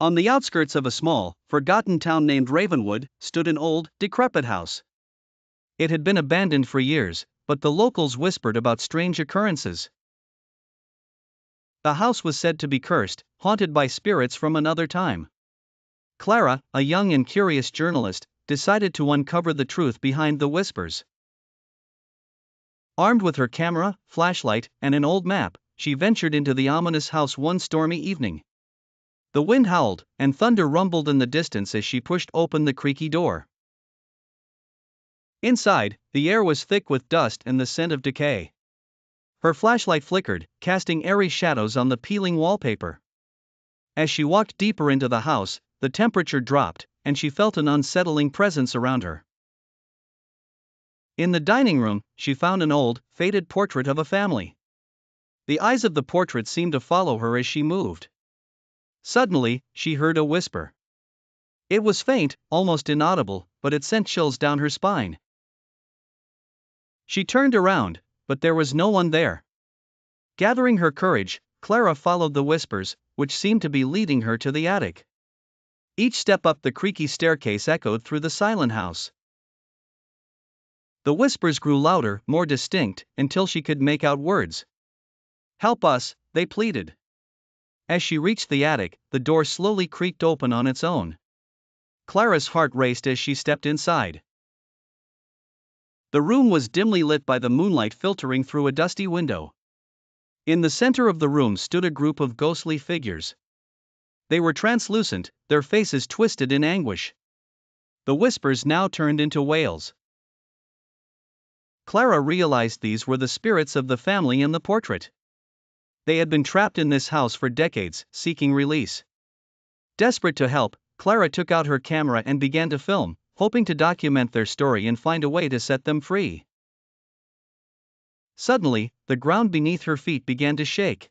On the outskirts of a small, forgotten town named Ravenwood, stood an old, decrepit house. It had been abandoned for years, but the locals whispered about strange occurrences. The house was said to be cursed, haunted by spirits from another time. Clara, a young and curious journalist, decided to uncover the truth behind the whispers. Armed with her camera, flashlight, and an old map, she ventured into the ominous house one stormy evening. The wind howled, and thunder rumbled in the distance as she pushed open the creaky door. Inside, the air was thick with dust and the scent of decay. Her flashlight flickered, casting eerie shadows on the peeling wallpaper. As she walked deeper into the house, the temperature dropped, and she felt an unsettling presence around her. In the dining room, she found an old, faded portrait of a family. The eyes of the portrait seemed to follow her as she moved. Suddenly, she heard a whisper. It was faint, almost inaudible, but it sent chills down her spine. She turned around, but there was no one there. Gathering her courage, Clara followed the whispers, which seemed to be leading her to the attic. Each step up the creaky staircase echoed through the silent house. The whispers grew louder, more distinct, until she could make out words. "Help us," they pleaded. As she reached the attic, the door slowly creaked open on its own. Clara's heart raced as she stepped inside. The room was dimly lit by the moonlight filtering through a dusty window. In the center of the room stood a group of ghostly figures. They were translucent, their faces twisted in anguish. The whispers now turned into wails. Clara realized these were the spirits of the family in the portrait. They had been trapped in this house for decades, seeking release. Desperate to help, Clara took out her camera and began to film, hoping to document their story and find a way to set them free. Suddenly, the ground beneath her feet began to shake.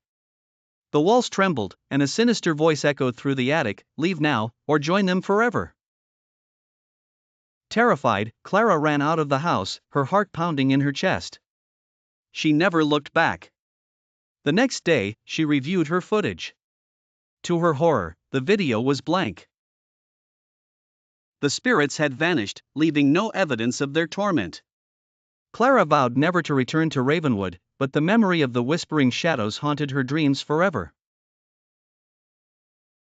The walls trembled, and a sinister voice echoed through the attic, "Leave now, or join them forever." Terrified, Clara ran out of the house, her heart pounding in her chest. She never looked back. The next day, she reviewed her footage. To her horror, the video was blank. The spirits had vanished, leaving no evidence of their torment. Clara vowed never to return to Ravenwood, but the memory of the whispering shadows haunted her dreams forever.